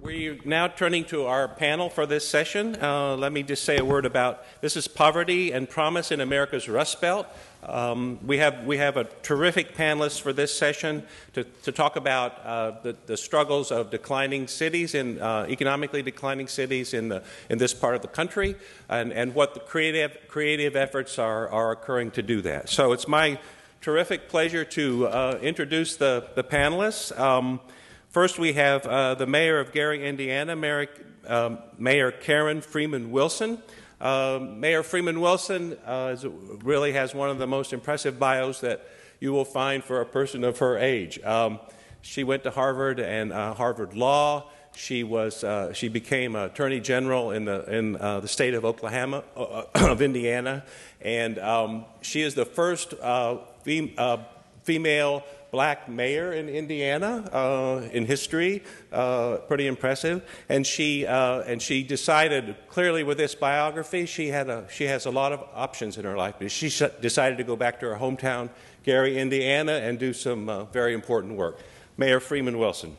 We're now turning to our panel for this session. Let me just say a word about this is Poverty and Promise in America's Rust Belt. We have a terrific panelist for this session to talk about the struggles of declining cities in economically declining cities in this part of the country, and what the creative efforts are occurring to do that. So it's my terrific pleasure to introduce the panelists. First, we have the mayor of Gary, Indiana, Mayor Karen Freeman-Wilson. Mayor Freeman-Wilson really has one of the most impressive bios that you will find for a person of her age. She went to Harvard and Harvard Law. She became Attorney General in the state of Oklahoma, of Indiana, and she is the first female black mayor in Indiana in history. Pretty impressive. And she decided clearly with this biography she has a lot of options in her life. She decided to go back to her hometown, Gary, Indiana, and do some very important work. Mayor Freeman-Wilson.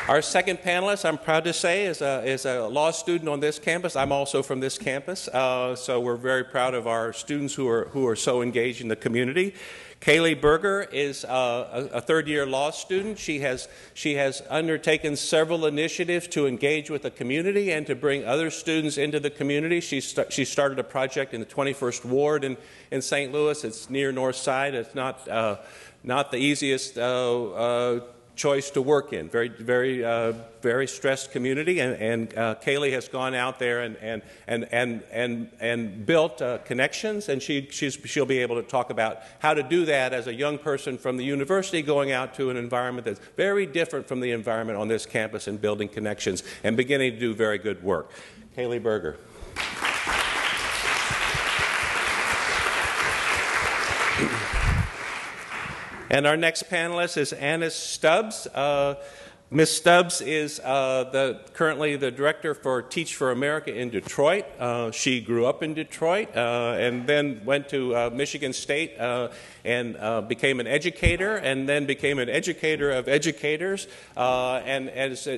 Our second panelist, I'm proud to say, is a law student on this campus. I'm also from this campus, so we're very proud of our students who are so engaged in the community. Kaylee Berger is a third-year law student. She has undertaken several initiatives to engage with the community and to bring other students into the community. She started a project in the 21st Ward in St. Louis. It's near North Side. It's not the easiest choice to work in. Very stressed community, and Kaylee has gone out there and built connections, and she'll be able to talk about how to do that as a young person from the university going out to an environment that's very different from the environment on this campus and building connections and beginning to do very good work. Kaylee Berger. And our next panelist is Anna Stubbs. Ms. Stubbs is currently the director for Teach for America in Detroit. She grew up in Detroit and then went to Michigan State and became an educator, and then became an educator of educators, and is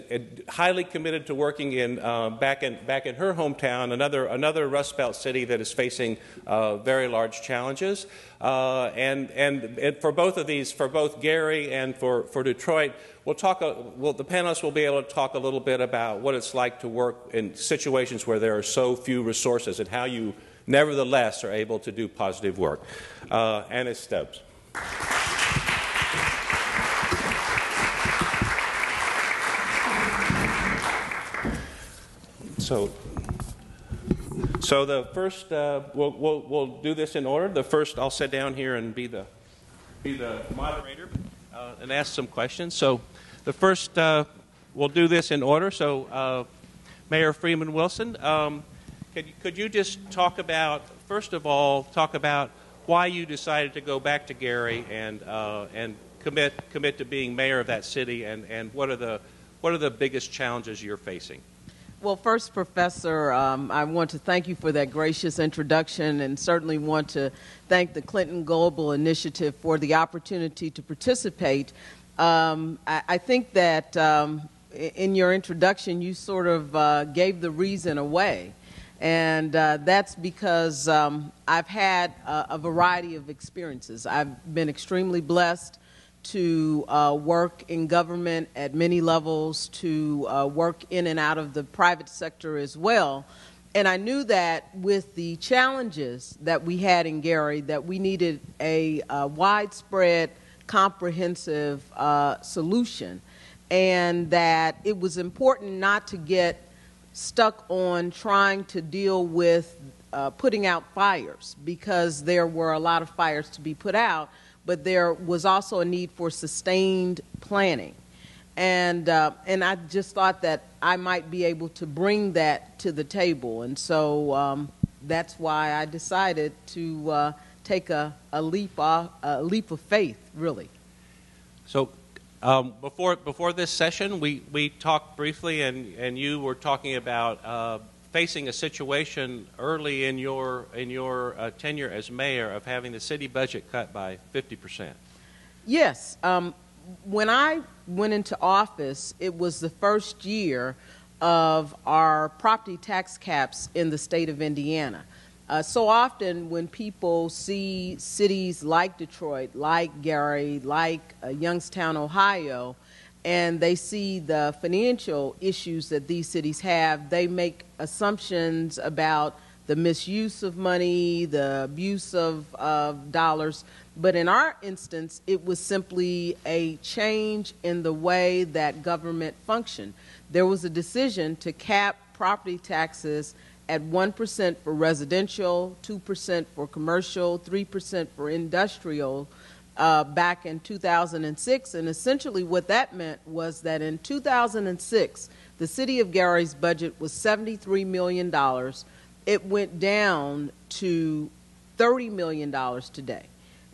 highly committed to working in back in her hometown, another Rust Belt city that is facing very large challenges. And for both of these, for both Gary and for Detroit, the panelists will be able to talk a little bit about what it's like to work in situations where there are so few resources and how you nevertheless are able to do positive work. Anna Stubbs. So the first, we'll do this in order. The first, I'll sit down here and be the moderator and ask some questions. So the first, we'll do this in order. So Mayor Freeman-Wilson, could you just first of all, talk about why you decided to go back to Gary and commit to being mayor of that city, and what are the biggest challenges you're facing? Well, first, Professor, I want to thank you for that gracious introduction, and certainly want to thank the Clinton Global Initiative for the opportunity to participate. I think that in your introduction, you sort of gave the reason away, and that's because I've had a variety of experiences. I've been extremely blessed to work in government at many levels, to work in and out of the private sector as well. And I knew that with the challenges that we had in Gary, that we needed a widespread, comprehensive solution, and that it was important not to get stuck on trying to deal with putting out fires, because there were a lot of fires to be put out, but there was also a need for sustained planning. And I just thought that I might be able to bring that to the table. And so that's why I decided to take a leap of faith, really. So before this session, we talked briefly, and you were talking about facing a situation early in your tenure as mayor of having the city budget cut by 50%. Yes. When I went into office, it was the first year of our property tax caps in the state of Indiana. So often when people see cities like Detroit, like Gary, like Youngstown, Ohio, and they see the financial issues that these cities have, they make assumptions about the misuse of money, the abuse of dollars. But in our instance, it was simply a change in the way that government functioned. There was a decision to cap property taxes at 1% for residential, 2% for commercial, 3% for industrial back in 2006. And essentially what that meant was that in 2006, the city of Gary's budget was $73 million. It went down to $30 million today.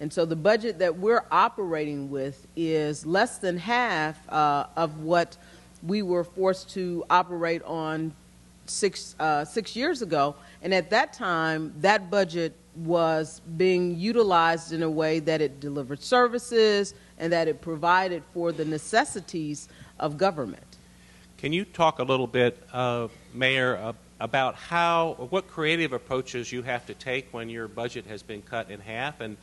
And so the budget that we're operating with is less than half of what we were forced to operate on six years ago. And at that time, that budget was being utilized in a way that it delivered services and that it provided for the necessities of government. Can you talk a little bit, Mayor, about what creative approaches you have to take when your budget has been cut in half, and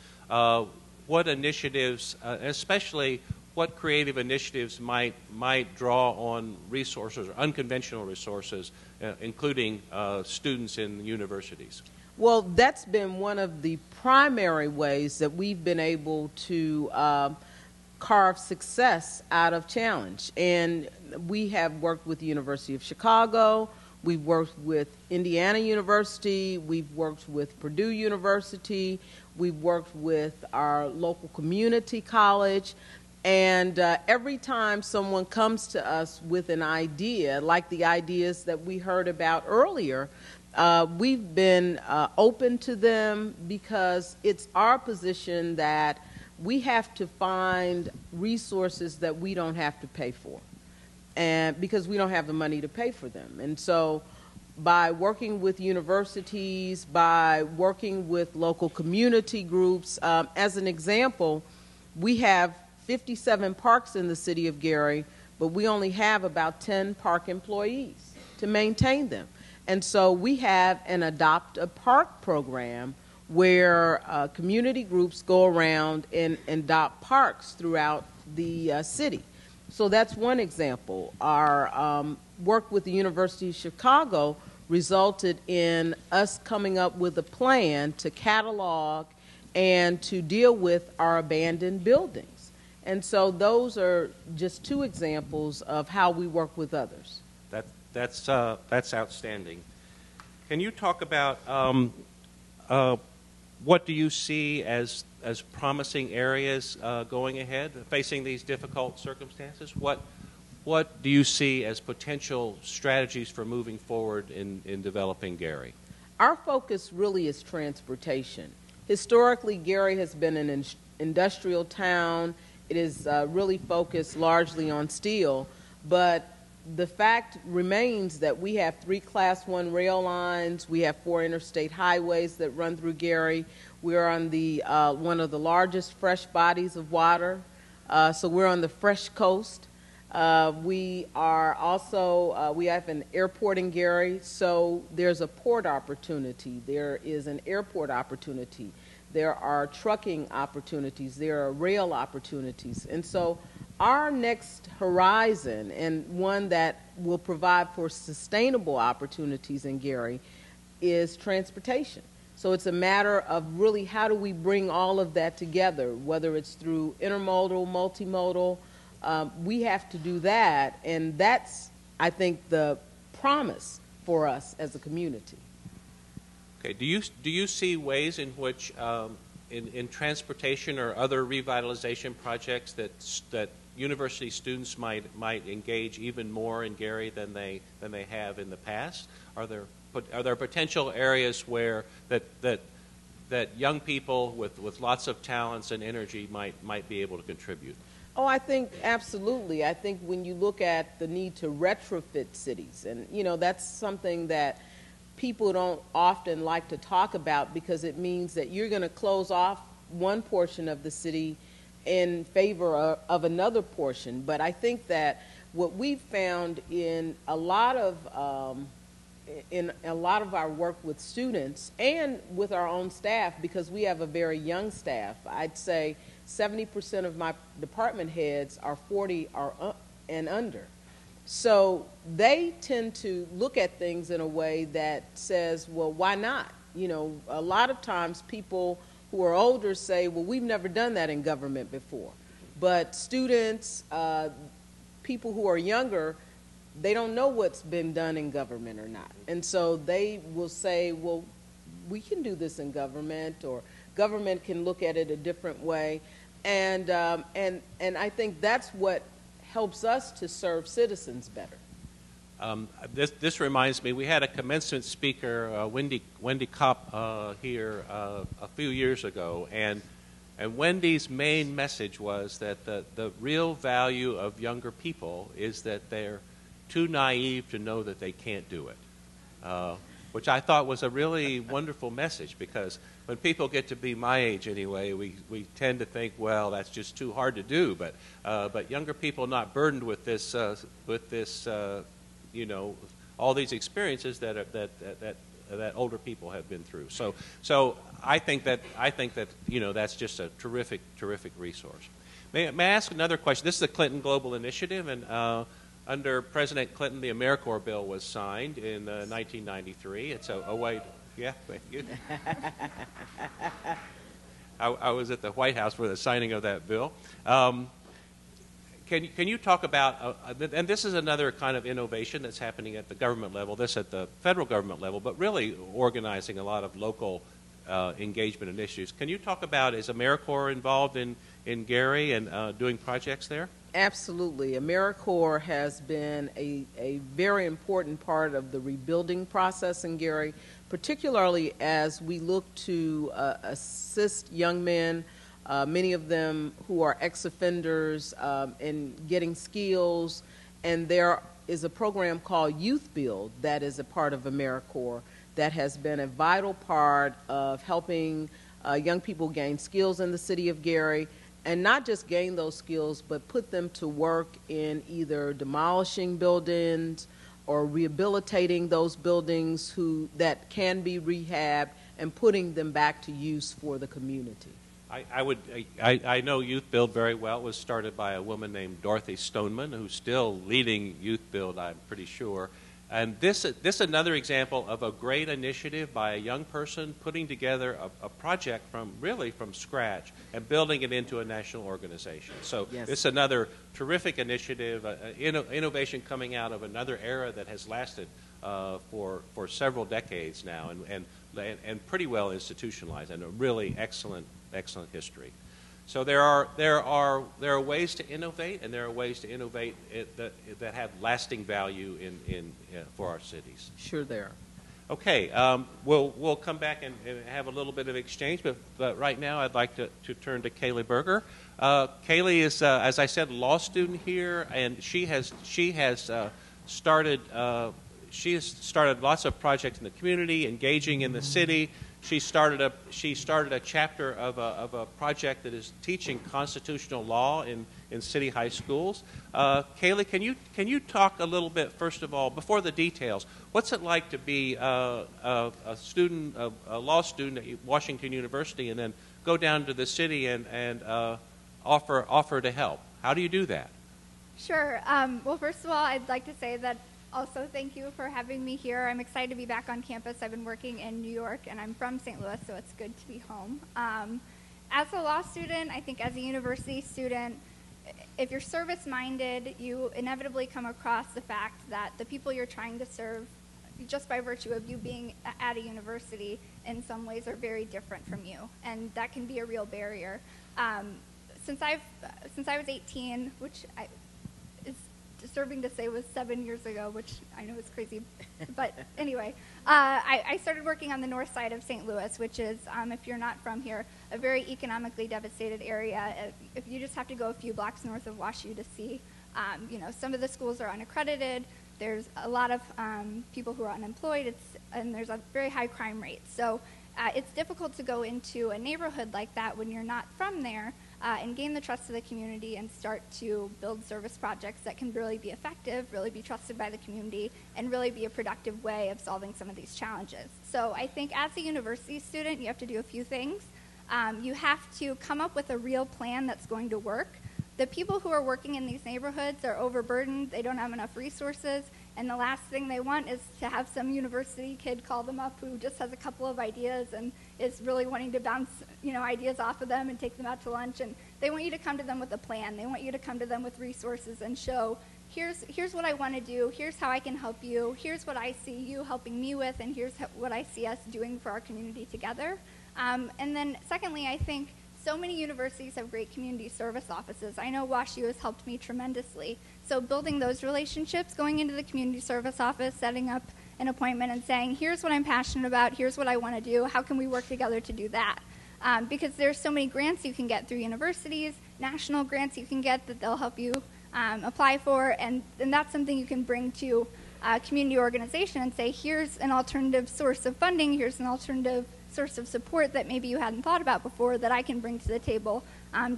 what initiatives, especially what creative initiatives might draw on resources or unconventional resources, including students in universities? Well, that's been one of the primary ways that we've been able to carve success out of challenge. And we have worked with the University of Chicago, we've worked with Indiana University, we've worked with Purdue University, we've worked with our local community college. And every time someone comes to us with an idea, like the ideas that we heard about earlier, we've been open to them because it's our position that we have to find resources that we don't have to pay for, and because we don't have the money to pay for them. And so by working with universities, by working with local community groups, as an example, we have 57 parks in the city of Gary, but we only have about 10 park employees to maintain them. And so we have an Adopt a Park program where community groups go around and adopt parks throughout the city. So that's one example. Our work with the University of Chicago resulted in us coming up with a plan to catalog and to deal with our abandoned buildings. And so those are just two examples of how we work with others. That's outstanding. Can you talk about what do you see as promising areas going ahead, facing these difficult circumstances? What do you see as potential strategies for moving forward in developing Gary? Our focus really is transportation. Historically, Gary has been an industrial town. It is really focused largely on steel, but the fact remains that we have 3 Class 1 rail lines, we have 4 interstate highways that run through Gary. We're on the one of the largest fresh bodies of water, so we're on the fresh coast. We are also, we have an airport in Gary, so there's a port opportunity, there is an airport opportunity, there are trucking opportunities, there are rail opportunities. And so our next horizon, and one that will provide for sustainable opportunities in Gary, is transportation. So it's a matter of really how do we bring all of that together, whether it's through intermodal, multimodal. We have to do that, and that's, I think, the promise for us as a community. Okay. Do you see ways in which in transportation or other revitalization projects that university students might engage even more in Gary than they have in the past? Are there potential areas where that young people with lots of talents and energy might be able to contribute? Oh, I think absolutely. I think when you look at the need to retrofit cities, and that's something that people don't often like to talk about, because it means that you're going to close off one portion of the city in favor of another portion. But I think that what we've found in a lot of our work with students and with our own staff, because we have a very young staff, I'd say 70% of my department heads are 40 and under. So they tend to look at things in a way that says, well, why not? You know, a lot of times people who are older say, well, we've never done that in government before. But students, people who are younger, they don't know what's been done in government or not. And so they will say, well, we can do this in government, or government can look at it a different way. And I think that's what helps us to serve citizens better. This reminds me, we had a commencement speaker, Wendy Kopp, here a few years ago, and Wendy's main message was that the real value of younger people is that they're too naive to know that they can't do it, which I thought was a really wonderful message, because when people get to be my age anyway, we tend to think, well, that's just too hard to do. But younger people not burdened with this you know, all these experiences that older people have been through. So I think that you know, that's just a terrific resource. May I ask another question? This is the Clinton Global Initiative, and under President Clinton, the AmeriCorps bill was signed in 1993. It's a way. Yeah, thank you. I was at the White House for the signing of that bill. Can you talk about, and this is another kind of innovation that's happening at the government level, this at the federal government level, but really organizing a lot of local engagement initiatives. Can you talk about, is AmeriCorps involved in Gary and doing projects there? Absolutely. AmeriCorps has been a very important part of the rebuilding process in Gary, particularly as we look to assist young men, many of them who are ex-offenders, in getting skills. And there is a program called Youth Build that is a part of AmeriCorps that has been a vital part of helping young people gain skills in the city of Gary, and not just gain those skills, but put them to work in either demolishing buildings or rehabilitating those buildings that can be rehabbed and putting them back to use for the community. I know Youth Build very well. It was started by a woman named Dorothy Stoneman, who's still leading Youth Build, I'm pretty sure. And this is another example of a great initiative by a young person putting together a project from scratch and building it into a national organization. So yes. It's another terrific initiative, innovation coming out of another era that has lasted for several decades now, and pretty well institutionalized, and a really excellent history. So there are ways to innovate, and there are ways to innovate that have lasting value for our cities. Sure, there are. Okay, we'll come back and have a little bit of exchange, but right now I'd like to turn to Kaylee Berger. Kaylee is, as I said, a law student here, and she has started lots of projects in the community, engaging in the city. She started a chapter of a project that is teaching constitutional law in city high schools. Kaylee, can you talk a little bit, first of all, before the details? What's it like to be a law student at Washington University, and then go down to the city and offer to help? How do you do that? Sure. Well, first of all, I'd like to say that also, thank you for having me here. I'm excited to be back on campus. I've been working in New York, and I'm from St. Louis, so it's good to be home. As a law student, I think as a university student, if you're service-minded, you inevitably come across the fact that the people you're trying to serve, just by virtue of you being at a university, in some ways are very different from you, and that can be a real barrier. Since I was 18, which is disturbing to say was 7 years ago, which I know is crazy, but anyway, I started working on the north side of St. Louis, which is, if you're not from here, a very economically devastated area. If you just have to go a few blocks north of WashU to see, some of the schools are unaccredited. there's a lot of people who are unemployed, and there's a very high crime rate. So it's difficult to go into a neighborhood like that when you're not from there and gain the trust of the community and start to build service projects that can really be effective, really be trusted by the community, and really be a productive way of solving some of these challenges. So I think as a university student, you have to do a few things. You have to come up with a real plan that's going to work. The people who are working in these neighborhoods are overburdened, they don't have enough resources, and the last thing they want is to have some university kid call them up who just has a couple of ideas and is really wanting to bounce, ideas off of them and take them out to lunch. And they want you to come to them with a plan. They want you to come to them with resources and show, here's what I want to do, here's how I can help you, here's what I see you helping me with, and here's what I see us doing for our community together. And then secondly, I think so many universities have great community service offices. I know WashU has helped me tremendously. So building those relationships, going into the community service office, setting up an appointment and saying, here's what I'm passionate about, here's what I want to do, how can we work together to do that? Because there's so many grants you can get through universities, national grants you can get that they'll help you apply for, and that's something you can bring to a community organization and say, here's an alternative source of funding, here's an alternative source of support that maybe you hadn't thought about before that I can bring to the table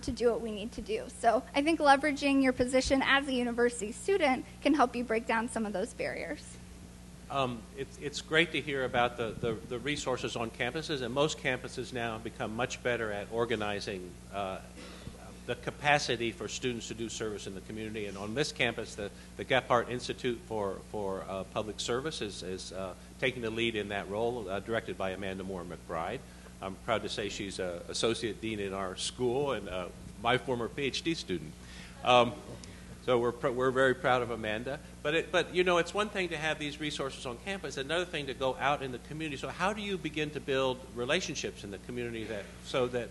to do what we need to do. So I think leveraging your position as a university student can help you break down some of those barriers. It's great to hear about the resources on campuses, and most campuses now have become much better at organizing the capacity for students to do service in the community. And on this campus, the Gephardt Institute for Public Service is taking the lead in that role, directed by Amanda Moore McBride. I'm proud to say she's an associate dean in our school and my former PhD student. So we're very proud of Amanda. But it's one thing to have these resources on campus, another thing to go out in the community. So how do you begin to build relationships in the community so that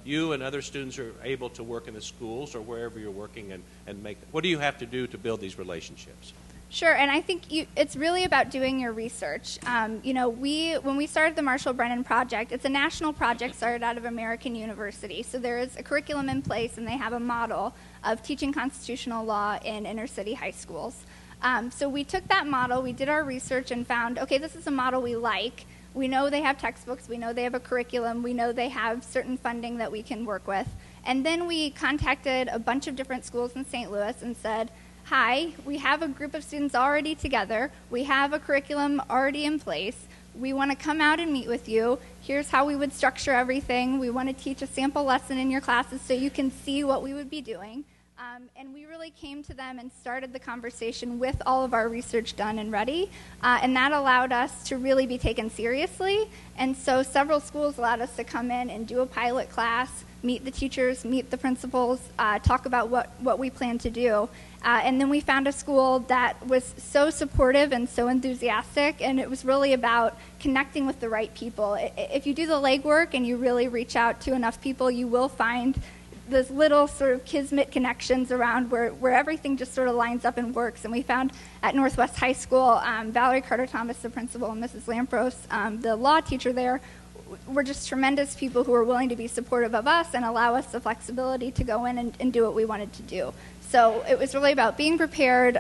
you and other students are able to work in the schools or wherever you're working and make, what do you have to do to build these relationships? Sure, and I think it's really about doing your research. When we started the Marshall Brennan Project, it's a national project started out of American University. So there is a curriculum in place, and they have a model of teaching constitutional law in inner city high schools. So we took that model, we did our research, and found, okay, this is a model we like. We know they have textbooks, we know they have a curriculum, we know they have certain funding that we can work with. And then we contacted a bunch of different schools in St. Louis and said, hi, we have a group of students already together. We have a curriculum already in place. We want to come out and meet with you. Here's how we would structure everything. We want to teach a sample lesson in your classes so you can see what we would be doing. And we really came to them and started the conversation with all of our research done and ready. And that allowed us to really be taken seriously. And so several schools allowed us to come in and do a pilot class, meet the teachers, meet the principals, talk about what we plan to do. And then we found a school that was so supportive and so enthusiastic, and it was really about connecting with the right people. If you do the legwork and you really reach out to enough people, you will find those little sort of kismet connections around where everything just sort of lines up and works. And we found at Northwest High School, Valerie Carter-Thomas, the principal, and Mrs. Lampros, the law teacher there, were just tremendous people who were willing to be supportive of us and allow us the flexibility to go in and do what we wanted to do. So it was really about being prepared,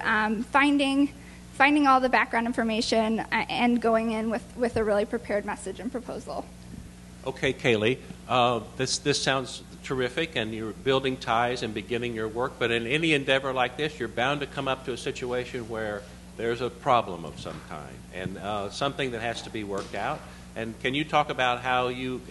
finding all the background information, and going in with a really prepared message and proposal. Okay, Kaylee, this sounds terrific, and you're building ties and beginning your work, but in any endeavor like this, you're bound to come up to a situation where there's a problem of some kind and something that has to be worked out. And can you talk about how you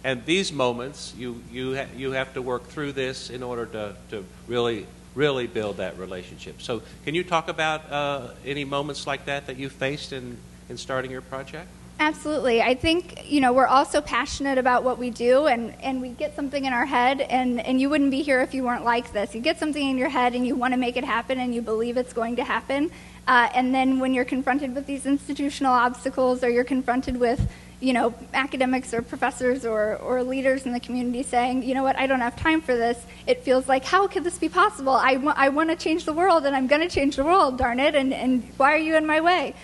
and these moments you have to work through this in order to really build that relationship? So can you talk about any moments like that you faced in starting your project? Absolutely. I think, we're also passionate about what we do, and we get something in our head, and you wouldn't be here if you weren't like this. You get something in your head, and you want to make it happen, and you believe it's going to happen. And then when you're confronted with these institutional obstacles, or you're confronted with, academics or professors or leaders in the community saying, you know what, I don't have time for this, it feels like, how could this be possible? I want to change the world, and I'm going to change the world, darn it, and why are you in my way?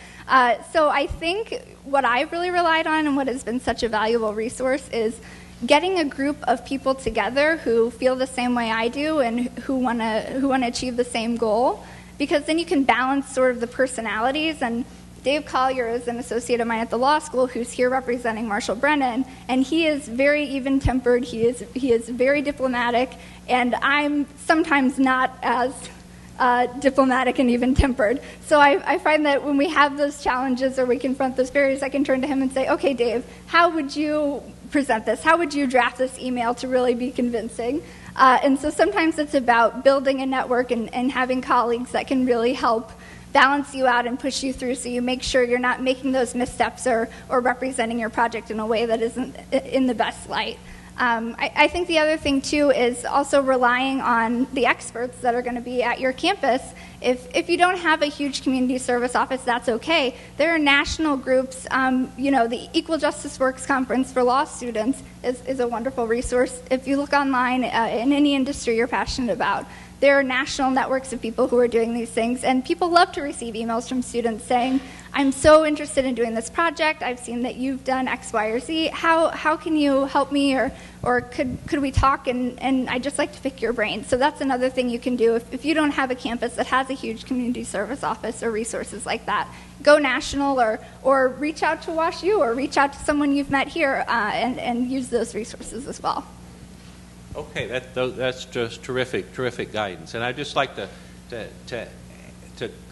So I think what I've really relied on and what has been such a valuable resource is getting a group of people together who feel the same way I do and who want to achieve the same goal. because then you can balance sort of the personalities. And Dave Collier is an associate of mine at the law school who's here representing Marshall Brennan, and he is very even-tempered, he is very diplomatic, and I'm sometimes not as diplomatic and even-tempered. So I find that when we have those challenges or we confront those barriers, I can turn to him and say, okay, Dave, how would you present this? How would you draft this email to really be convincing? And so sometimes it's about building a network and having colleagues that can really help balance you out and push you through, so you make sure you're not making those missteps or representing your project in a way that isn't in the best light. I think the other thing, too, is also relying on the experts that are going to be at your campus. If you don't have a huge community service office, that's okay. There are national groups. The Equal Justice Works Conference for law students is a wonderful resource. If you look online in any industry you're passionate about, there are national networks of people who are doing these things, and people love to receive emails from students saying, I'm so interested in doing this project, I've seen that you've done X, Y, or Z, how can you help me, or could we talk, and I'd just like to pick your brain. So that's another thing you can do. If you don't have a campus that has a huge community service office or resources like that, go national, or reach out to WashU, or reach out to someone you've met here, and use those resources as well. Okay, that's just terrific guidance. And I'd just like to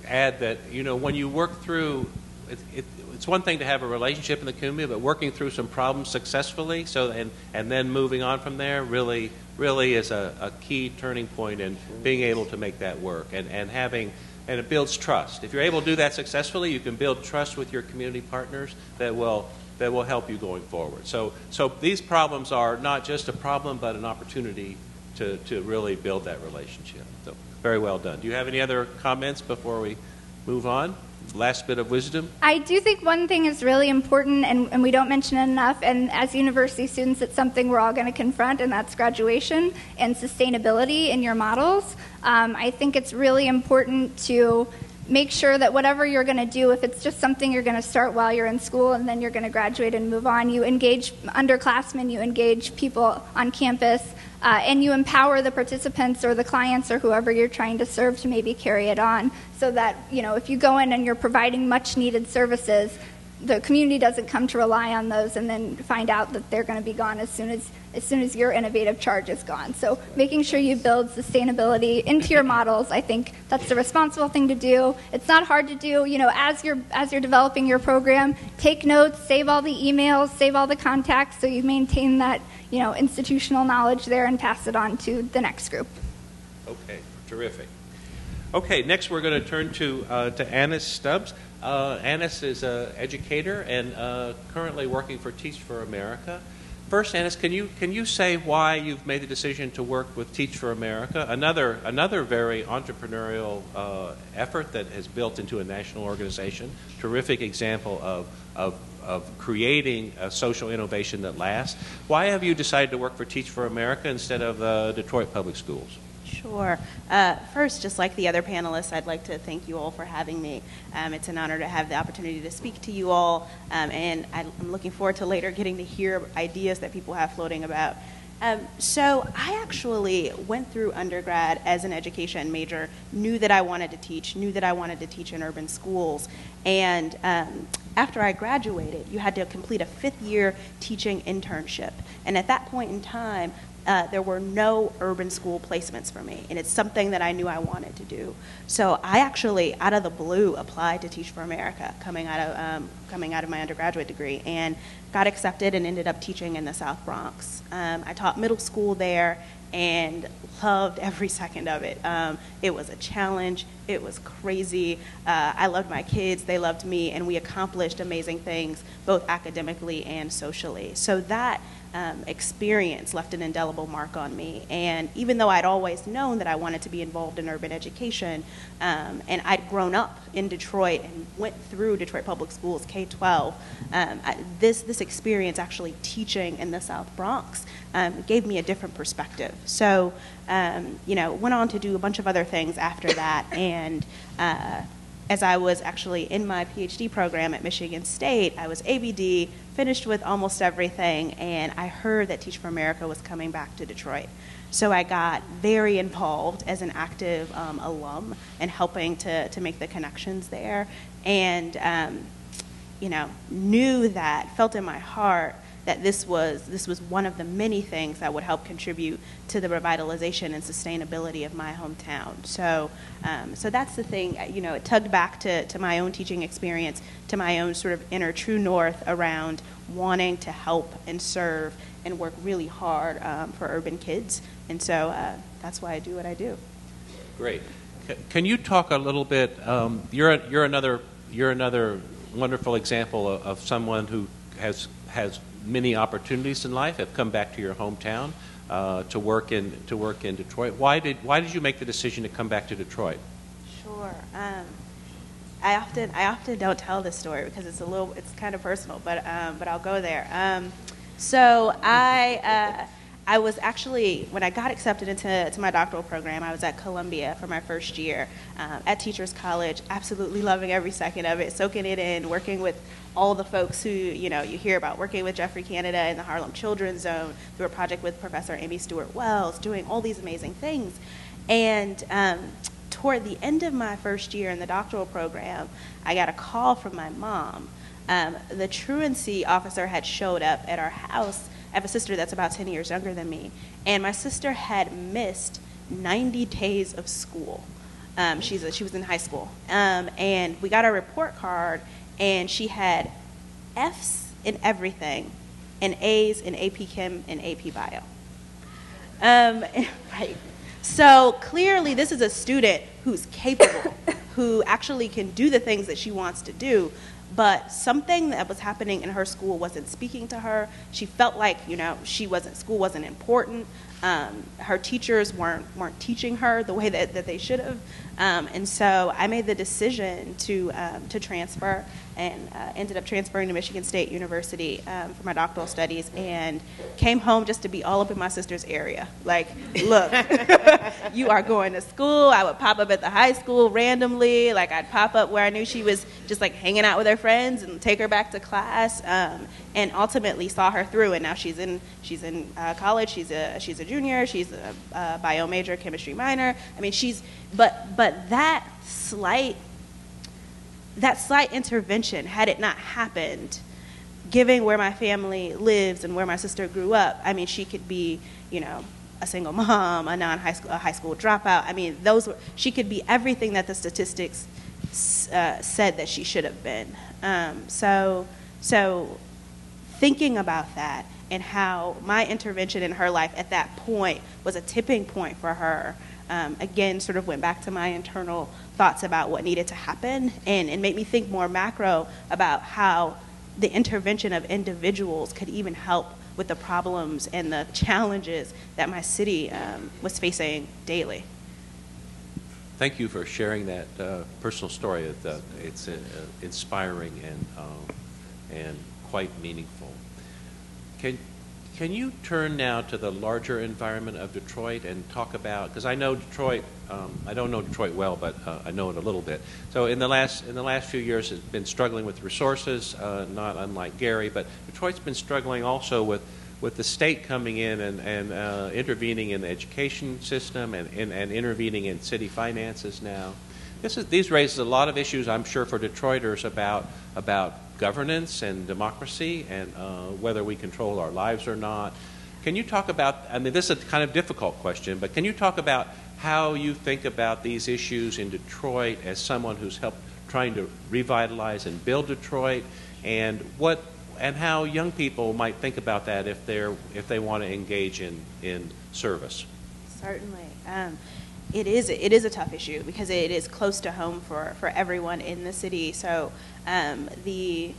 add that, when you work through, it's one thing to have a relationship in the community, but working through some problems successfully, and then moving on from there really is a key turning point in being able to make that work, and it builds trust. If you're able to do that successfully, you can build trust with your community partners that will help you going forward. So these problems are not just a problem, but an opportunity to really build that relationship. So very well done. Do you have any other comments before we move on? Last bit of wisdom? I do think one thing is really important, and we don't mention it enough, and as university students, it's something we're all going to confront, and that's graduation and sustainability in your models. I think it's really important to make sure that whatever you're going to do, if it's just something you're going to start while you're in school and then you're going to graduate and move on, you engage underclassmen, you engage people on campus, and you empower the participants or the clients or whoever you're trying to serve to maybe carry it on, so that, if you go in and you're providing much needed services, the community doesn't come to rely on those and then find out that they're going to be gone as soon as your innovative charge is gone. So making sure you build sustainability into your models, I think that's the responsible thing to do. It's not hard to do. As you're developing your program, take notes, save all the emails, save all the contacts, so you maintain that institutional knowledge there and pass it on to the next group. Okay, terrific. Okay, next we're going to turn to Annis Stubbs. Annis is an educator and currently working for Teach for America. First, Annis, can you say why you've made the decision to work with Teach for America, another very entrepreneurial effort that has built into a national organization, terrific example of creating a social innovation that lasts. Why have you decided to work for Teach for America instead of Detroit Public Schools? Sure. First, just like the other panelists, I'd like to thank you all for having me. It's an honor to have the opportunity to speak to you all, and I'm looking forward to later getting to hear ideas that people have floating about. So I actually went through undergrad as an education major, knew that I wanted to teach in urban schools, and after I graduated, you had to complete a 5th-year teaching internship, and at that point in time, there were no urban school placements for me, and it's something that I knew I wanted to do. So I actually, out of the blue, applied to Teach for America, coming out of my undergraduate degree, and got accepted and ended up teaching in the South Bronx. I taught middle school there and loved every second of it. It was a challenge. It was crazy. I loved my kids. They loved me, and we accomplished amazing things, both academically and socially. So that experience left an indelible mark on me. And even though I'd always known that I wanted to be involved in urban education, and I'd grown up in Detroit and went through Detroit Public Schools, K-12, this experience actually teaching in the South Bronx gave me a different perspective. So, went on to do a bunch of other things after that. And as I was actually in my PhD program at Michigan State, I was ABD, finished with almost everything, and I heard that Teach for America was coming back to Detroit. So I got very involved as an active alum and helping to make the connections there, and knew that, felt in my heart that this was one of the many things that would help contribute to the revitalization and sustainability of my hometown. So that's the thing. It tugged back to my own teaching experience, to my own sort of inner true north around wanting to help and serve and work really hard for urban kids. And so that's why I do what I do. Great. Can you talk a little bit? You're another wonderful example of someone who has many opportunities in life, have come back to your hometown to work in Detroit. Why did you make the decision to come back to Detroit? Sure. I often don't tell this story because it's kind of personal, but I'll go there. So I was actually, when I got accepted into my doctoral program, I was at Columbia for my first year at Teachers College, absolutely loving every second of it, soaking it in, working with all the folks who, you hear about, working with Jeffrey Canada in the Harlem Children's Zone, through a project with Professor Amy Stewart Wells, doing all these amazing things. And toward the end of my first year in the doctoral program, I got a call from my mom. The truancy officer had showed up at our house. I have a sister that's about 10 years younger than me, and my sister had missed 90 days of school. She was in high school, and we got our report card, and she had F's in everything, and A's in AP Chem and AP Bio. Right. So clearly, this is a student who's capable, who actually can do the things that she wants to do. But something that was happening in her school wasn't speaking to her. She felt like, school wasn't important. Her teachers weren't teaching her the way that they should have. And so I made the decision to transfer, and ended up transferring to Michigan State University for my doctoral studies, and came home just to be all up in my sister's area. Like, look, you are going to school. I would pop up at the high school randomly. Like, I'd pop up where I knew she was just like hanging out with her friends and take her back to class, and ultimately saw her through. And now she's in college. She's a junior. She's a bio major, chemistry minor. I mean, but that slight intervention, had it not happened, given where my family lives and where my sister grew up, I mean, she could be, a single mom, a high school dropout. I mean, she could be everything that the statistics said that she should have been. So thinking about that, and how my intervention in her life at that point was a tipping point for her, again, sort of went back to my internal thoughts about what needed to happen, and made me think more macro about how the intervention of individuals could even help with the problems and the challenges that my city was facing daily. Thank you for sharing that personal story. It's inspiring and quite meaningful. Can you turn now to the larger environment of Detroit and talk about, because I know Detroit, I don't know Detroit well, but I know it a little bit. So in the last few years, it's been struggling with resources, not unlike Gary, but Detroit's been struggling also with the state coming in and intervening in the education system and intervening in city finances now. These raises a lot of issues, I'm sure, for Detroiters about governance and democracy, and whether we control our lives or not. Can you talk about, I mean, this is a kind of difficult question, but can you talk about how you think about these issues in Detroit as someone who's helped trying to revitalize and build Detroit, and how young people might think about that if they want to engage in service? Certainly. It is a tough issue because it is close to home for everyone in the city. So as you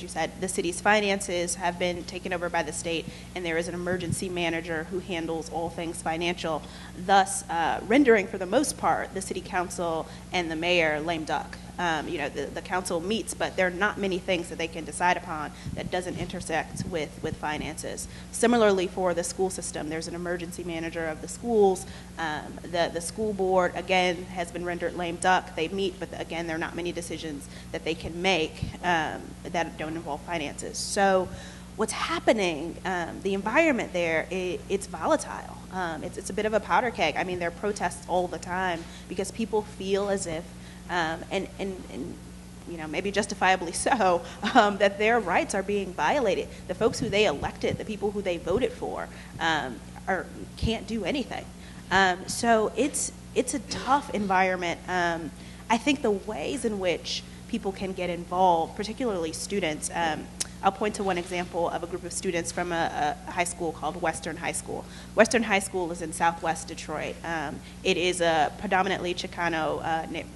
said, the city's finances have been taken over by the state, and there is an emergency manager who handles all things financial, thus rendering, for the most part, the city council and the mayor lame duck. The council meets, but there are not many things that they can decide upon that doesn't intersect with finances. Similarly, for the school system, there's an emergency manager of the schools. The school board, again, has been rendered lame duck. They meet, but again, there are not many decisions that they can make that don't involve finances. So what's happening, the environment there, it's volatile. It's a bit of a powder keg. I mean, there are protests all the time because people feel as if, and you know, maybe justifiably so, that their rights are being violated. The folks who they elected, the people who they voted for, can't do anything. So it's a tough environment. I think the ways in which people can get involved, particularly students, I'll point to one example of a group of students from a high school called Western High School. Western High School is in southwest Detroit. It is a predominantly Chicano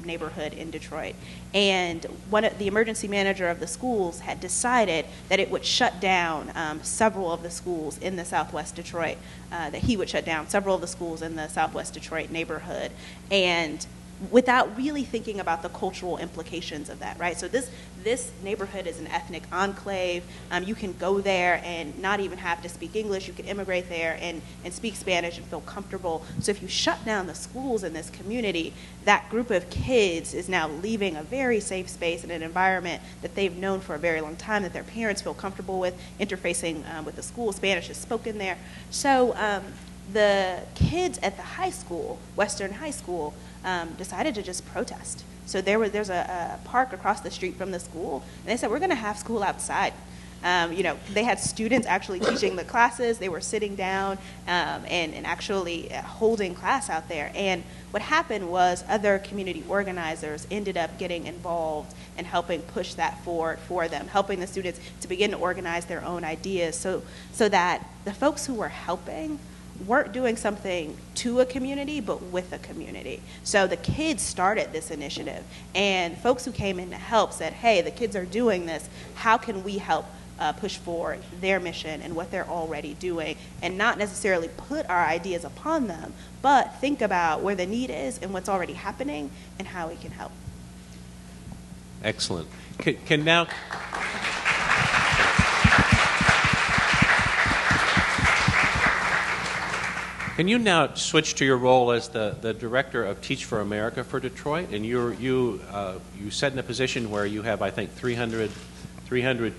neighborhood in Detroit. And the emergency manager of the schools had decided that it would shut down several of the schools in the southwest Detroit, that he would shut down several of the schools in the southwest Detroit neighborhood. And without really thinking about the cultural implications of that, right? So this neighborhood is an ethnic enclave. You can go there and not even have to speak English. You can immigrate there and speak Spanish and feel comfortable. So if you shut down the schools in this community, that group of kids is now leaving a very safe space in an environment that they've known for a very long time, that their parents feel comfortable with, interfacing with the school. Spanish is spoken there. So the kids at the high school, Western High School, decided to just protest. So there's a park across the street from the school, and they said, we're going to have school outside. You know, they had students actually teaching the classes. They were sitting down and actually holding class out there. And what happened was other community organizers ended up getting involved and helping push that forward for them, helping the students to begin to organize their own ideas so that the folks who were helping weren't doing something to a community, but with a community. So the kids started this initiative, and folks who came in to help said, hey, the kids are doing this. How can we help push forward their mission and what they're already doing, and not necessarily put our ideas upon them, but think about where the need is and what's already happening and how we can help. Excellent. Can now... Can you now switch to your role as the director of Teach for America for Detroit? And you set in a position where you have, I think, 300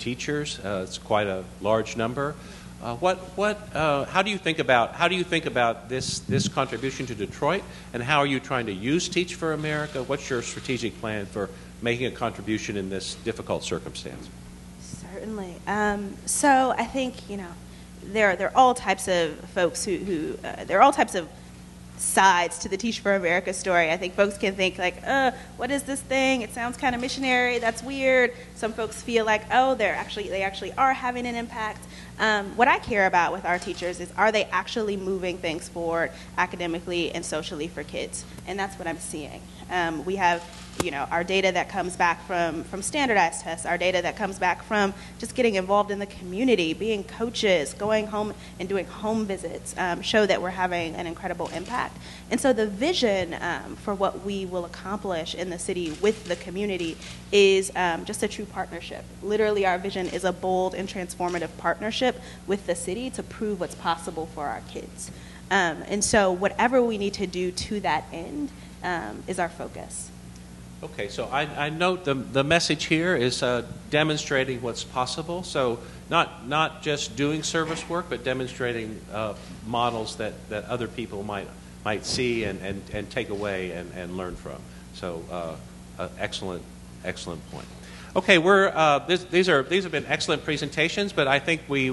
teachers. It's quite a large number. How do you think about this contribution to Detroit, and how are you trying to use Teach for America? What's your strategic plan for making a contribution in this difficult circumstance? Certainly. So I think, there are all types of folks who there are all types of sides to the Teach for America story. I think folks can think like, what is this thing? It sounds kind of missionary. That's weird. Some folks feel like, they actually are having an impact. What I care about with our teachers is, are they actually moving things forward academically and socially for kids? And that's what I'm seeing. We have our data that comes back from standardized tests, our data that comes back from just getting involved in the community, being coaches, going home and doing home visits, show that we're having an incredible impact. And so the vision for what we will accomplish in the city with the community is just a true partnership. Literally, our vision is a bold and transformative partnership with the city to prove what's possible for our kids. And so whatever we need to do to that end is our focus. Okay, so I note the message here is demonstrating what's possible. So not just doing service work, but demonstrating models that other people might see and take away and learn from. So excellent point. Okay, these have been excellent presentations, but I think we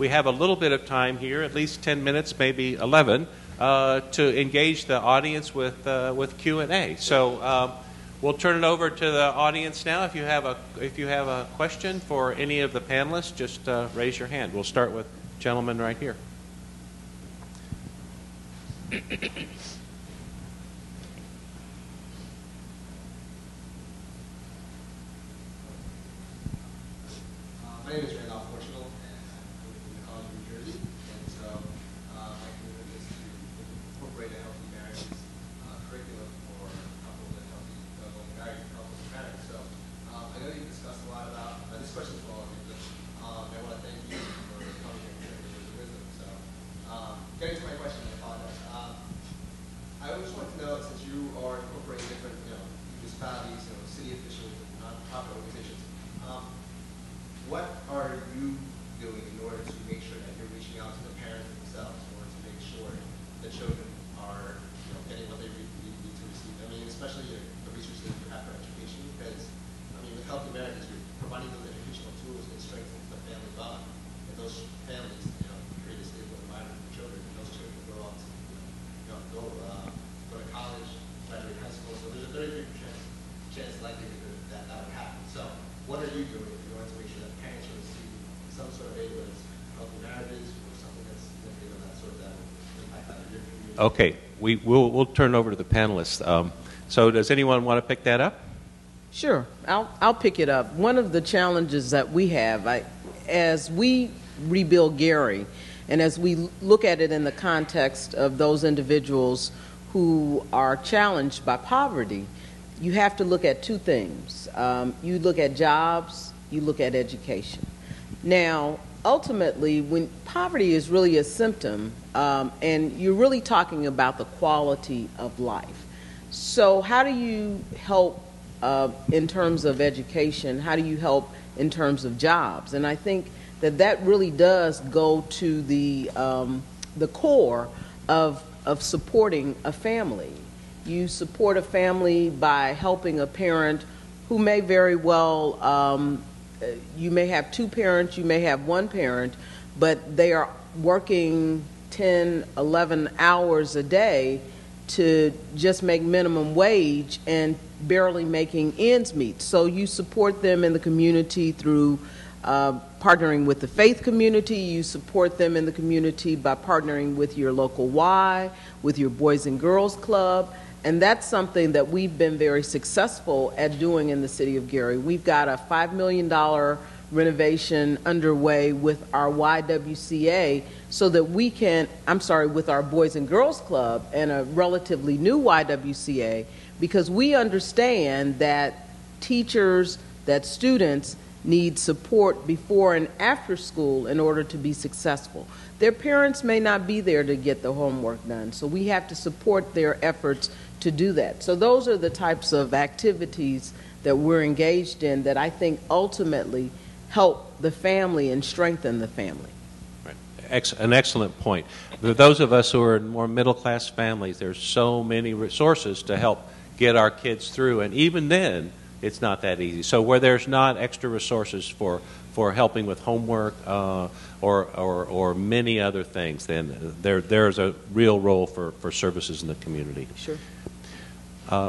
have a little bit of time here, at least 10 minutes, maybe 11, to engage the audience with Q&A. So. We'll turn it over to the audience now. If you have a question for any of the panelists, just raise your hand. We'll start with the gentleman right here. My name is Randolph Portugal, and I'm from the College of New Jersey. And so my commitment is to incorporate a healthy marriage curriculum for couples and healthy married couples and parents. So I know you've discussed a lot about this question for all of you, but I want to thank you for coming here and sharing your wisdom. So getting to my question, I apologize. I just want to know, since you are incorporating different municipalities, city officials, and nonprofit organizations, what are you Okay, we'll turn over to the panelists. So does anyone want to pick that up? Sure, I'll pick it up. One of the challenges that we have, as we rebuild Gary, and as we look at it in the context of those individuals who are challenged by poverty, you have to look at two things. You look at jobs, you look at education. Now, ultimately, when poverty is really a symptom, and you're really talking about the quality of life. So how do you help in terms of education? How do you help in terms of jobs? And I think that really does go to the core of supporting a family. You support a family by helping a parent who may very well, you may have two parents, you may have one parent, but they are working 10, 11 hours a day to just make minimum wage and barely making ends meet. So you support them in the community through partnering with the faith community. You support them in the community by partnering with your local Y, with your Boys and Girls Club. And that's something that we've been very successful at doing in the city of Gary. We've got a $5 million renovation underway with our YWCA so that we can, with our Boys and Girls Club and a relatively new YWCA, because we understand that teachers, that students need support before and after school in order to be successful. Their parents may not be there to get the homework done, so we have to support their efforts to do that. So those are the types of activities that we're engaged in that I think ultimately help the family and strengthen the family. Right. An excellent point. For those of us who are in more middle-class families, there's so many resources to help get our kids through, and even then, it's not that easy. So where there's not extra resources for helping with homework or many other things, then there's a real role for services in the community. Sure.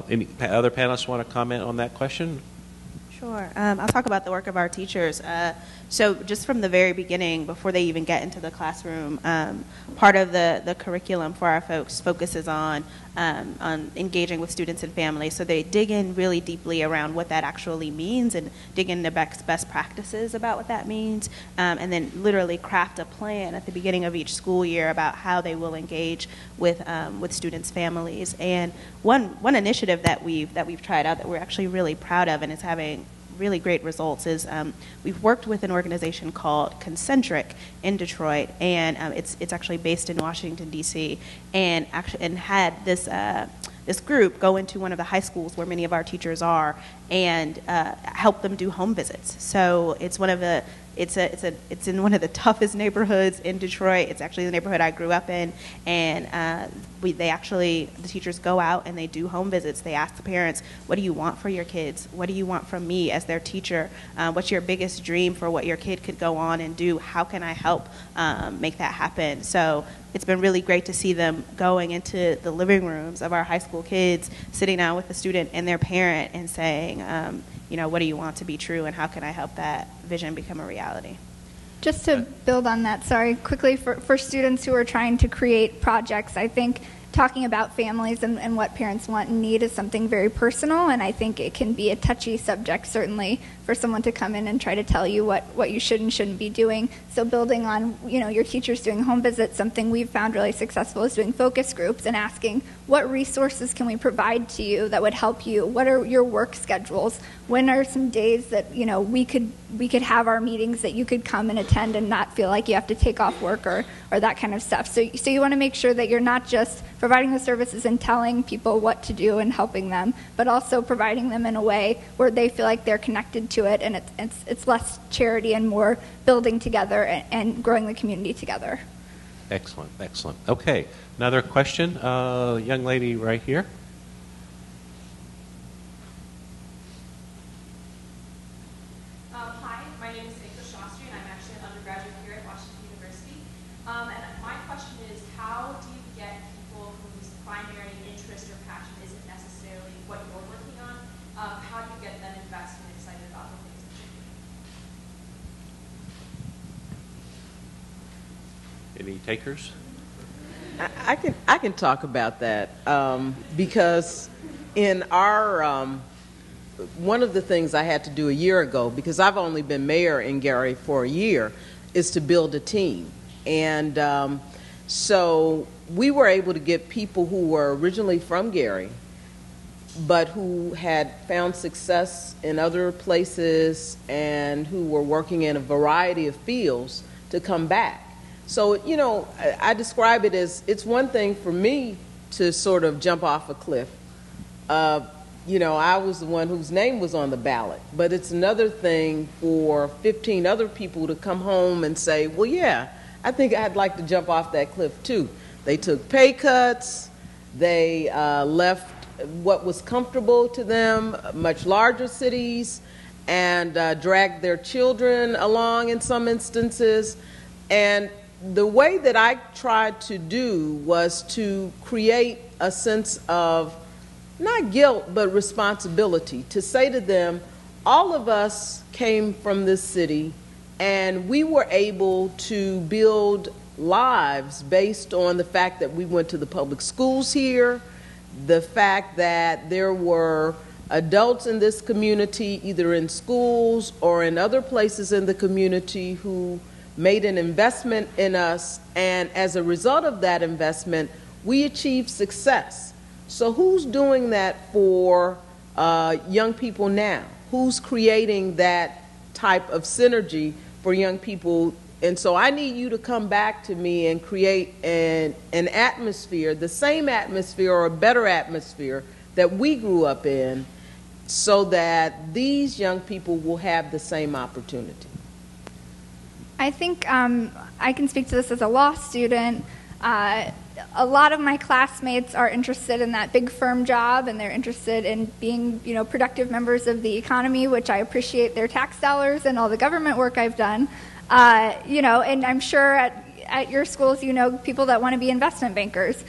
Any other panelists want to comment on that question? Sure. I'll talk about the work of our teachers. So just from the very beginning, before they even get into the classroom, part of the curriculum for our folks focuses on engaging with students and families. So they dig in really deeply around what that actually means and dig into best practices about what that means, and then literally craft a plan at the beginning of each school year about how they will engage with students' families. And one initiative that we've tried out that we're actually really proud of and is having really great results is we've worked with an organization called Concentric in Detroit, and it's actually based in Washington D.C. and had this group go into one of the high schools where many of our teachers are and help them do home visits. So it's in one of the toughest neighborhoods in Detroit. It's actually the neighborhood I grew up in, and the teachers go out and they do home visits. They ask the parents, what do you want for your kids? What do you want from me as their teacher? What's your biggest dream for what your kid could go on and do? How can I help make that happen? So it's been really great to see them going into the living rooms of our high school kids, sitting down with the student and their parent and saying, what do you want to be true and how can I help that vision become a reality? Just to build on that, quickly, for students who are trying to create projects, I think talking about families and what parents want and need is something very personal, and I think it can be a touchy subject, certainly, for someone to come in and try to tell you what you should and shouldn't be doing. So building on, your teachers doing home visits, something we've found really successful is doing focus groups and asking, what resources can we provide to you that would help you? What are your work schedules? When are some days that, we could have our meetings that you could come and attend and not feel like you have to take off work or that kind of stuff. So you want to make sure that you're not just providing the services and telling people what to do and helping them, but also providing them in a way where they feel like they're connected to it, and it's less charity and more building together and growing the community together. Excellent. Okay, another question, young lady right here. Hi, my name is Sneha Shastri, and I'm actually an undergraduate here at Washington University. And my question is, how do you get people whose primary interest or passion isn't necessarily what you're working on? How do you get them invested and excited about the things that you're doing? Any takers? I can talk about that because in our one of the things I had to do a year ago, because I've only been mayor in Gary for a year, is to build a team. And so we were able to get people who were originally from Gary, but who had found success in other places and who were working in a variety of fields to come back. So, you know, I describe it as it's one thing for me to sort of jump off a cliff. You know, I was the one whose name was on the ballot, but it's another thing for 15 other people to come home and say, well, yeah, I think I'd like to jump off that cliff too. They took pay cuts, they left what was comfortable to them, much larger cities, and dragged their children along in some instances. And the way that I tried to do was to create a sense of not guilt, but responsibility, to say to them, all of us came from this city and we were able to build lives based on the fact that we went to the public schools here, the fact that there were adults in this community, either in schools or in other places in the community, who made an investment in us, and as a result of that investment, we achieved success. So who's doing that for young people now? Who's creating that type of synergy for young people? And so I need you to come back to me and create an atmosphere, the same atmosphere or a better atmosphere that we grew up in, so that these young people will have the same opportunity. I think I can speak to this as a law student. A lot of my classmates are interested in that big firm job, and they're interested in being, you know, productive members of the economy, which I appreciate their tax dollars and all the government work I've done. You know, and I'm sure at your schools, you know, people that want to be investment bankers.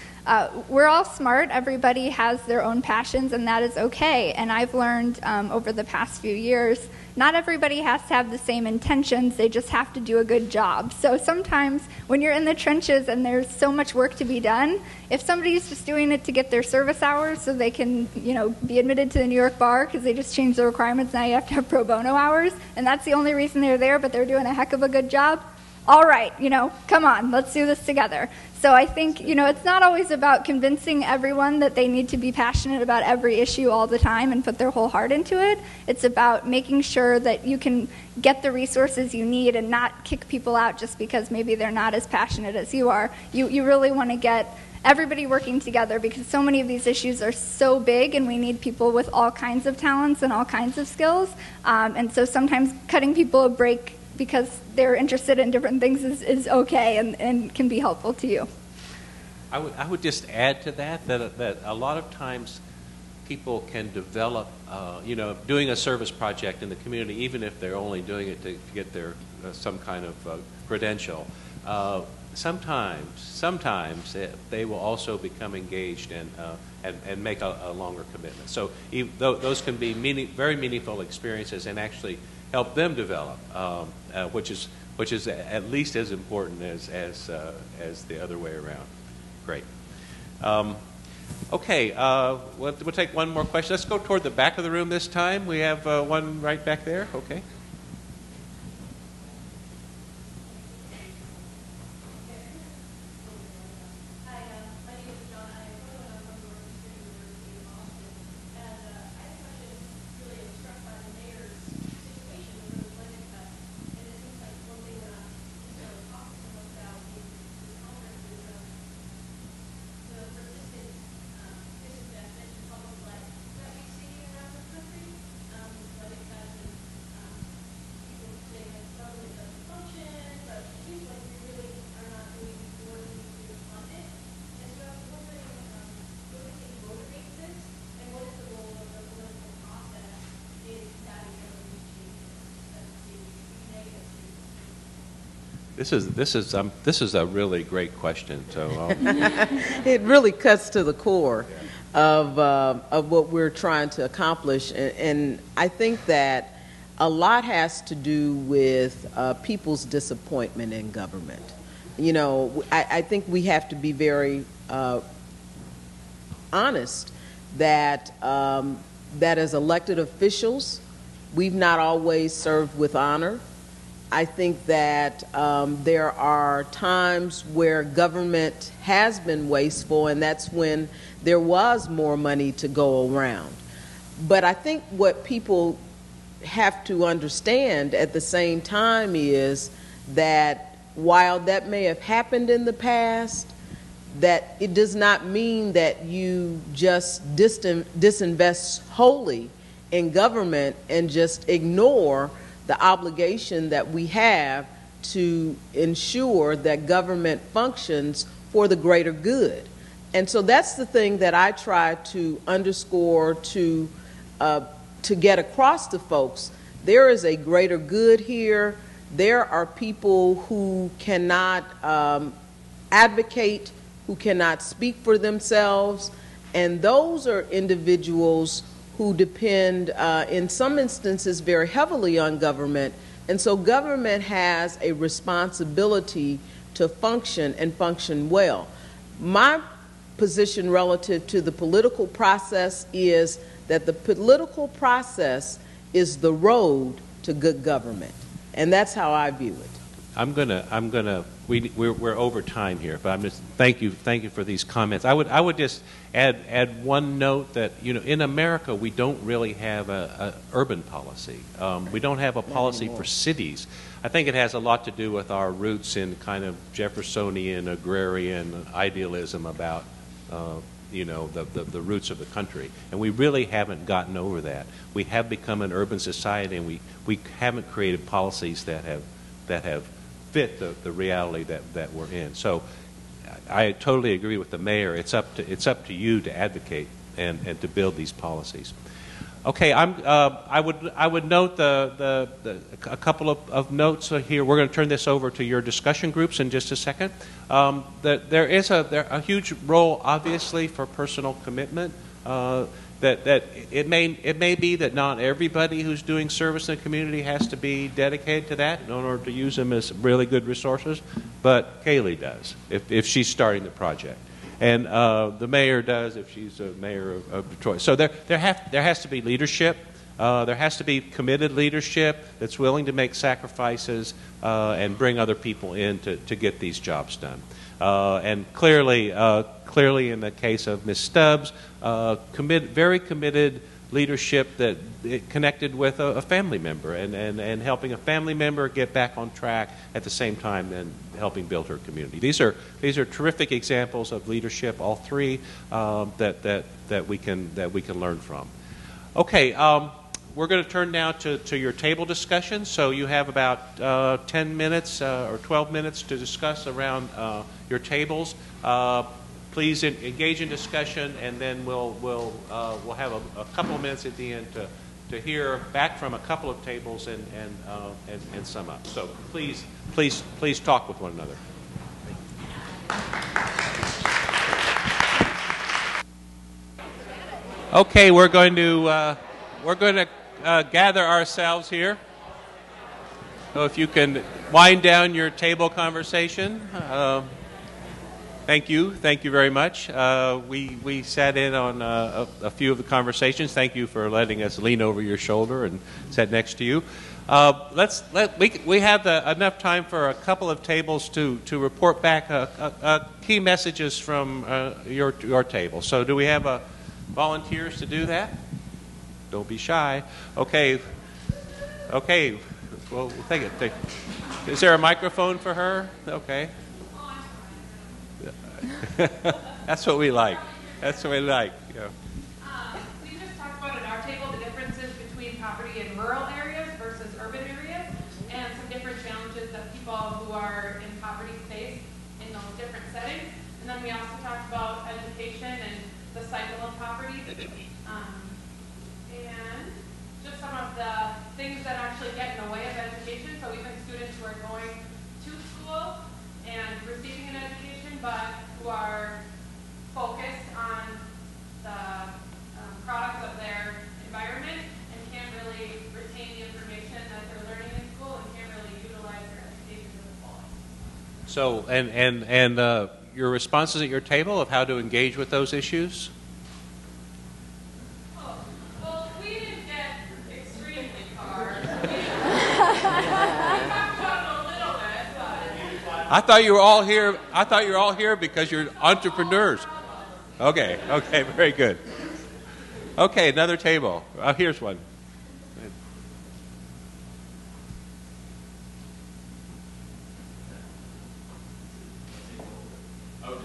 We're all smart. Everybody has their own passions, and that is okay. And I've learned over the past few years, not everybody has to have the same intentions. They just have to do a good job. So sometimes when you're in the trenches and there's so much work to be done, if somebody's just doing it to get their service hours so they can, you know, be admitted to the New York bar because they just changed the requirements, now you have to have pro bono hours, and that's the only reason they're there, but they're doing a heck of a good job, all right, you know, come on, let's do this together. So I think, you know, it's not always about convincing everyone that they need to be passionate about every issue all the time and put their whole heart into it. It's about making sure that you can get the resources you need and not kick people out just because maybe they're not as passionate as you are. You really want to get everybody working together, because so many of these issues are so big and we need people with all kinds of talents and all kinds of skills. And so sometimes cutting people a break because they're interested in different things is okay and can be helpful to you. I would just add to that a lot of times people can develop, you know, doing a service project in the community, even if they're only doing it to get their some kind of credential. Sometimes they will also become engaged and make a longer commitment. So those can be very meaningful experiences and actually help them develop, which is at least as important as the other way around. Great. Okay, we'll take one more question. Let's go toward the back of the room this time. We have one right back there. Okay. This is a really great question. So it really cuts to the core of what we're trying to accomplish, and I think that a lot has to do with people's disappointment in government. You know, I think we have to be very honest that that as elected officials, we've not always served with honor. I think that there are times where government has been wasteful, and that's when there was more money to go around. But I think what people have to understand at the same time is that while that may have happened in the past, that it does not mean that you just disinvest wholly in government and just ignore the obligation that we have to ensure that government functions for the greater good. And so that's the thing that I try to underscore, to get across to folks. There is a greater good here. There are people who cannot advocate, who cannot speak for themselves, and those are individuals who depend, in some instances, very heavily on government. And so government has a responsibility to function and function well. My position relative to the political process is that the political process is the road to good government. And that's how I view it. We're over time here, but I'm just thank you for these comments. I would just add one note that, you know, in America we don't really have a urban policy. We don't have a policy for cities. I think it has a lot to do with our roots in kind of Jeffersonian agrarian idealism about you know, the roots of the country, and we really haven't gotten over that. We have become an urban society, and we haven't created policies that have fit the reality that we're in. So I totally agree with the mayor. It's up to you to advocate and to build these policies. Okay, I would note a couple of notes here. We're going to turn this over to your discussion groups in just a second. That there is a huge role, obviously, for personal commitment. That it may be that not everybody who's doing service in the community has to be dedicated to that in order to use them as really good resources, but Kaylee does if she's starting the project, and the mayor does if she's a mayor of Detroit. So there has to be leadership. There has to be committed leadership that's willing to make sacrifices and bring other people in to get these jobs done. And clearly in the case of Ms. Stubbs, very committed leadership that connected with a family member and helping a family member get back on track at the same time and helping build her community. These are terrific examples of leadership, all three, that we can learn from. Okay. We're going to turn now to your table discussion. So you have about 10 minutes or 12 minutes to discuss around your tables. Please engage in discussion, and then we'll have a couple of minutes at the end to hear back from a couple of tables and sum up. So please talk with one another. Okay, we're going to gather ourselves here. So if you can wind down your table conversation. Thank you very much. We sat in on a few of the conversations. Thank you for letting us lean over your shoulder and sit next to you. We have enough time for a couple of tables to report back key messages from your table. So do we have volunteers to do that? Don't be shy. Okay. Well, we'll take it. Is there a microphone for her? Okay. That's what we like. Yeah. We just talked about at our table the differences between property in rural areas versus urban areas, and some different challenges that people who are in poverty face in those different settings. And then we also talked about education and the cycle of poverty, and just some of the things that actually get in the way of education. So even students who are going to school and receiving an education, but who are focused on the products of their environment and can't really retain the information that they're learning in school and can't really utilize their education to the fullest. So, and your responses at your table of how to engage with those issues? Oh, well, we didn't get extremely far. We talked about it a little bit, but... I thought you were all here. I thought you were all here because you're entrepreneurs. Okay, very good. Okay, another table. Here's one. Okay.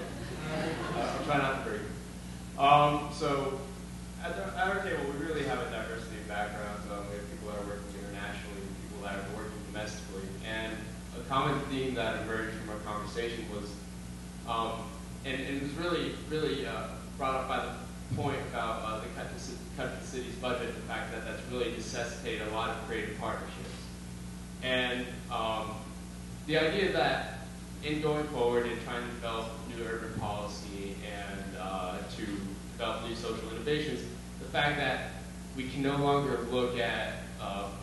I'll try not to break. So at our table, we really have a diversity of backgrounds. We have people that are working internationally, people that are working domestically, and a common theme that emerged from our conversation was, and it was really brought up by the point about the cut to the city's budget, the fact that that's really necessitated a lot of creative partnerships. And the idea that in going forward and trying to develop new urban policy and to develop new social innovations, the fact that we can no longer look at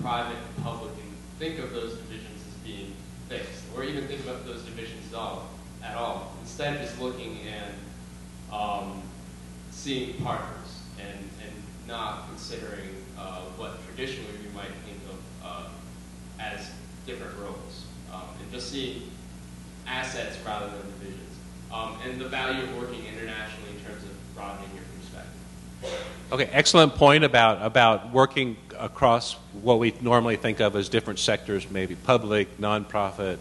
private and public and think of those divisions as being fixed, or even think about those divisions at all. Instead, just looking and seeing partners and not considering what traditionally we might think of as different roles, and just seeing assets rather than divisions, and the value of working internationally in terms of broadening your perspective. Okay, excellent point about working across what we normally think of as different sectors, maybe public, nonprofit,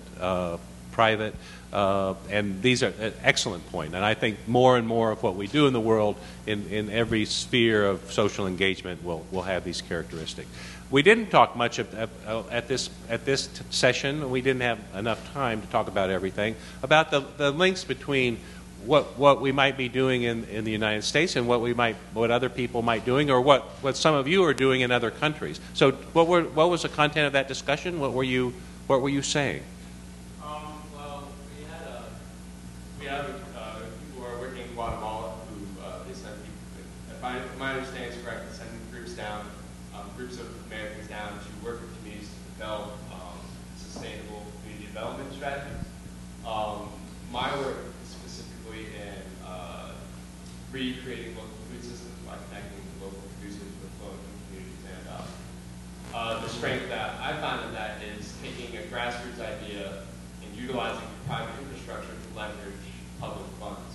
private, and these are an excellent point. And I think more and more of what we do in the world, in every sphere of social engagement, will have these characteristics. We didn't talk much at this session. We didn't have enough time to talk about everything, about the links between what we might be doing in the United States and what other people might be doing, or what some of you are doing in other countries. So what was the content of that discussion? What were you saying? Well, we have people who are working in Guatemala who they send people, if my understanding is correct, they send groups down, groups of Americans down to work with communities to develop sustainable community development strategies. My work is specifically in recreating local food systems by connecting local producers with local communities. And the strength that I found in that is taking a grassroots idea and utilizing private infrastructure to leverage public funds.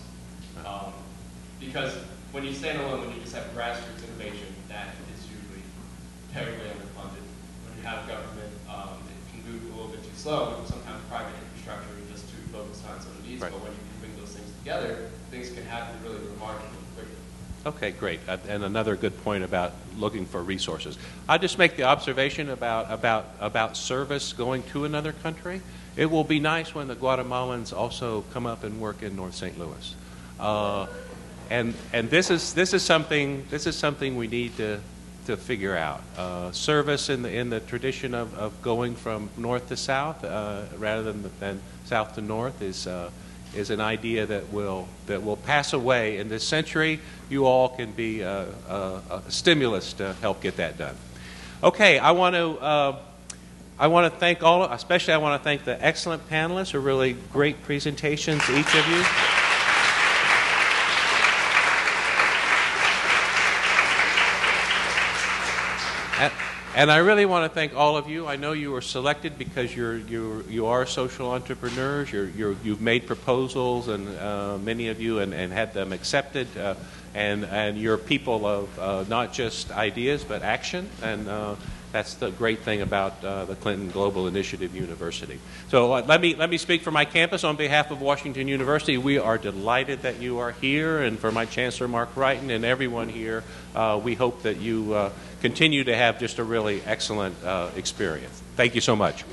Because when you stand alone, when you just have grassroots innovation, that is usually terribly underfunded. When you have government, it can move a little bit too slow, and sometimes private infrastructure is just too focused on some needs. Right. But when you can bring those things together, things can happen really remarkably quickly. Okay, great. And another good point about looking for resources. I'll just make the observation about service going to another country. It will be nice when the Guatemalans also come up and work in North St. Louis. And this is something we need to figure out. Service in the tradition of going from north to south rather than south to north is an idea that will pass away in this century. You all can be a stimulus to help get that done. Okay, I want to thank especially I want to thank the excellent panelists for really great presentations, each of you. And I really want to thank all of you. I know you were selected because you are social entrepreneurs. You've made proposals, and many of you, and had them accepted. And you're people of not just ideas but action. And that's the great thing about the Clinton Global Initiative University. So let me speak for my campus on behalf of Washington University. We are delighted that you are here, and for my Chancellor Mark Wrighton and everyone here, we hope that you continue to have just a really excellent experience. Thank you so much.